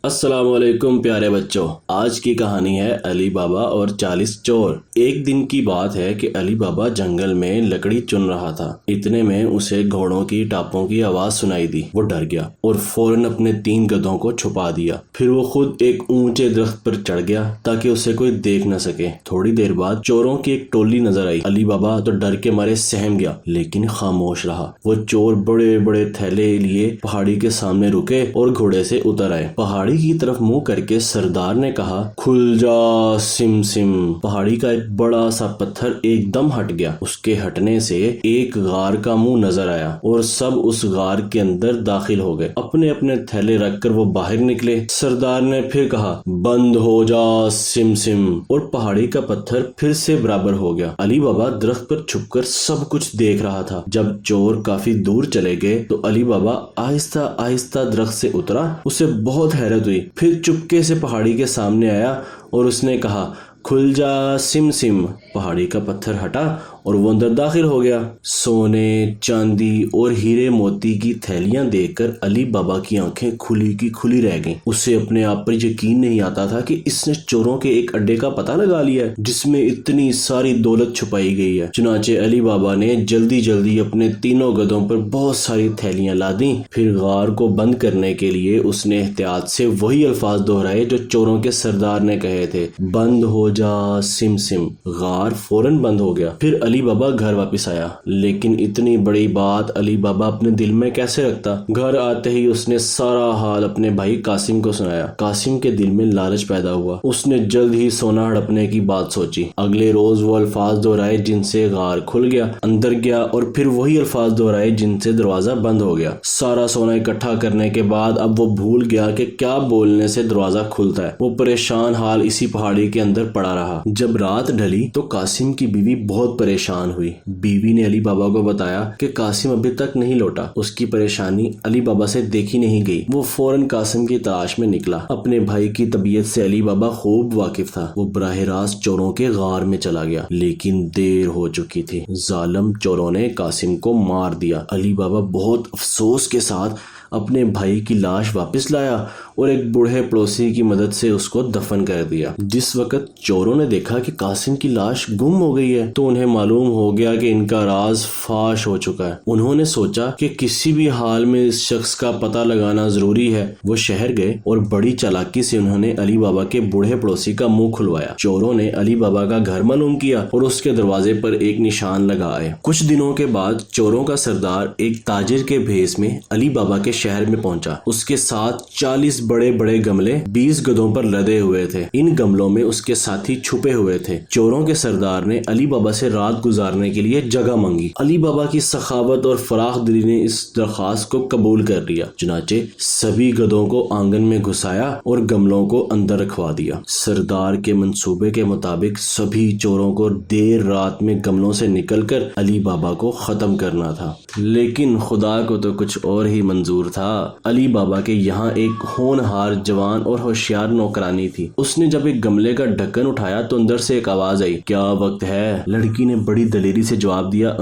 السلام علیکم پیارے بچوں، آج کی کہانی ہے علی بابا اور 40 چور۔ ایک دن کی بات ہے کہ علی بابا جنگل میں لکڑی چن رہا تھا۔ اتنے میں اسے گھوڑوں کی ٹاپوں کی آواز سنائی دی۔ وہ ڈر گیا اور فوراً اپنے 3 گدھوں کو چھپا دیا۔ پھر وہ خود ایک اونچے درخت پر چڑھ گیا تاکہ اسے کوئی دیکھ نہ سکے۔ تھوڑی دیر بعد چوروں کی ایک ٹولی نظر آئی۔ علی بابا تو ڈر کے مارے سہم گیا لیکن خاموش رہا۔ وہ چور بڑے بڑے تھیلے لیے پہاڑی کے سامنے رکے اور گھوڑے سے اتر آئے۔ پہاڑی کی طرف منہ کر کے سردار نے کہا، کھل جا سم سم۔ پہاڑی کا ایک بڑا سا پتھر ایک دم ہٹ گیا۔ اس کے ہٹنے سے ایک غار کا منہ نظر آیا اور سب اس غار کے اندر داخل ہو گئے۔ اپنے اپنے تھیلے رکھ کر وہ باہر نکلے۔ سردار نے پھر کہا، بند ہو جا سم سم، اور پہاڑی کا پتھر پھر سے برابر ہو گیا۔ علی بابا درخت پر چھپ کر سب کچھ دیکھ رہا تھا۔ جب چور کافی دور چلے گئے تو علی بابا آہستہ آہستہ درخت سے اترا۔ اسے بہت حیرت ہوئی۔ پھر چپکے سے پہاڑی کے سامنے آیا اور اس نے کہا، کھل جا سم سم۔ پہاڑی کا پتھر ہٹا اور وہ اندر داخل ہو گیا۔ سونے، چاندی اور ہیرے موتی کی تھیلیاں دیکھ کر علی بابا کی آنکھیں کھلی کی کھلی رہ گئیں۔ اسے اپنے آپ پر یقین نہیں آتا تھا کہ اس نے چوروں کے ایک اڈے کا پتہ لگا لیا ہے جس میں اتنی ساری دولت چھپائی گئی ہے۔ چنانچہ علی بابا نے جلدی جلدی اپنے 3 گدھوں پر بہت ساری تھیلیاں لادیں۔ پھر غار کو بند کرنے کے لیے اس نے احتیاط سے وہی الفاظ دہرائے جو چوروں کے سردار نے کہے تھے، بند ہو جا سم سم۔ غار فوراً بند ہو گیا۔ پھر علی بابا گھر واپس آیا، لیکن اتنی بڑی بات علی بابا اپنے دل میں کیسے رکھتا؟ گھر آتے ہی اس نے سارا حال اپنے بھائی قاسم کو سنایا۔ قاسم کے دل میں لالچ پیدا ہوا۔ اس نے جلد ہی سونا ہڑپنے کی بات سوچی۔ اگلے روز وہ الفاظ دہرائے جن سے غار کھل گیا، اندر گیا اور پھر وہی الفاظ دہرائے جن سے دروازہ بند ہو گیا۔ سارا سونا اکٹھا کرنے کے بعد اب وہ بھول گیا کہ کیا بولنے سے دروازہ کھلتا ہے۔ وہ پریشان حال اسی پہاڑی کے اندر پڑا رہا۔ جب رات ڈھلی تو قاسم کی بیوی بہت پریشان ہوئی۔ بیوی نے علی بابا کو بتایا کہ قاسم ابھی تک نہیں لوٹا۔ اس کی پریشانی علی بابا سے دیکھی نہیں گئی۔ وہ فوراً قاسم کی تلاش میں نکلا۔ اپنے بھائی کی طبیعت سے علی بابا خوب واقف تھا۔ وہ براہ راست چوروں کے غار میں چلا گیا، لیکن دیر ہو چکی تھی۔ ظالم چوروں نے قاسم کو مار دیا۔ علی بابا بہت افسوس کے ساتھ اپنے بھائی کی لاش واپس لایا اور ایک بوڑھے پڑوسی کی مدد سے اس کو دفن کر دیا۔ جس وقت چوروں نے دیکھا کہ قاسم کی لاش گم ہو گئی ہے تو انہیں معلوم ہو گیا کہ ان کا راز فاش ہو چکا ہے۔ انہوں نے سوچا کہ کسی بھی حال میں اس شخص کا پتہ لگانا ضروری ہے۔ وہ شہر گئے اور بڑی چالاکی سے انہوں نے علی بابا کے بوڑھے پڑوسی کا منہ کھلوایا۔ چوروں نے علی بابا کا گھر معلوم کیا اور اس کے دروازے پر ایک نشان لگائے۔ کچھ دنوں کے بعد چوروں کا سردار ایک تاجر کے بھیس میں علی بابا کے شہر میں پہنچا۔ اس کے ساتھ 40 بڑے بڑے گملے 20 گدھوں پر لدے ہوئے تھے۔ ان گملوں میں اس کے ساتھی چھپے ہوئے تھے۔ چوروں کے سردار نے علی بابا سے رات گزارنے کے لیے جگہ مانگی۔ علی بابا کی سخاوت اور فراخ دلی نے اس درخواست کو قبول کر لیا۔ چنانچہ سبھی گدھوں کو آنگن میں گھسایا اور گملوں کو اندر رکھوا دیا۔ سردار کے منصوبے کے مطابق سبھی چوروں کو دیر رات میں گملوں سے نکل کر علی بابا کو ختم کرنا تھا، لیکن خدا کو تو کچھ اور ہی منظور تھا۔ علی بابا کے یہاں ایک ہونہار جوان اور ہوشیار نوکرانی تھی۔ اس نے جب ایک گملے کا ڈھکن اٹھایا تو اندر سے ایک آواز آئی، کیا وقت ہے؟ لڑکی نے بڑی دلیری سے جواب دیا،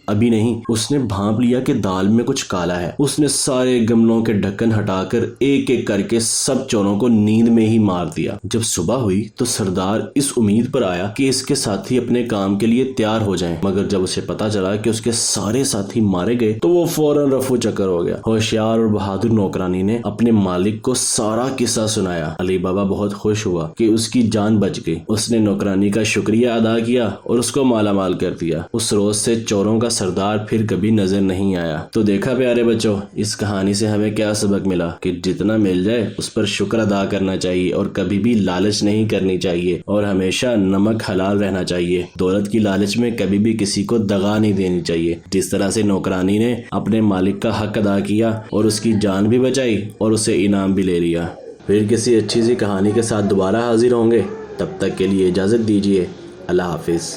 ابھی نہیں۔ اس نے بھانپ لیا کہ دال میں کچھ کالا ہے۔ اس نے سارے گملوں کے ڈھکن ہٹا کر ایک ایک کر کے سب چوروں کو نیند میں ہی مار دیا۔ جب صبح ہوئی تو سردار اس امید پر آیا کہ اس کے ساتھی اپنے کام کے لیے تیار ہو جائیں، مگر جب اسے پتا چلا کہ اس کے سارے ساتھی مارے گئے تو وہ فوراً رفو چکر ہو گیا۔ ہوشیار اور بہادر نوکرانی نے اپنے مالک کو سارا قصہ سنایا۔ علی بابا بہت خوش ہوا کہ اس کی جان بچ گئی۔ اس نے نوکرانی کا شکریہ ادا کیا اور اس کو مالا مال کر دیا۔ اس روز سے چوروں کا سردار پھر کبھی نظر نہیں آیا۔ تو دیکھا پیارے بچوں، اس کہانی سے ہمیں کیا سبق ملا کہ جتنا مل جائے اس پر شکر ادا کرنا چاہیے اور کبھی بھی لالچ نہیں کرنی چاہیے اور ہمیشہ نمک حلال رہنا چاہیے۔ دولت کی لالچ میں کبھی بھی کسی کو دغا نہیں دینی چاہیے۔ جس طرح سے نوکرانی نے اپنے مالک کا حق ادا کیا اور اس کی جان بھی بچائی اور اسے انعام بھی لے لیا۔ پھر کسی اچھی سی کہانی کے ساتھ دوبارہ حاضر ہوں گے، تب تک کے لیے اجازت دیجیے۔ اللہ حافظ۔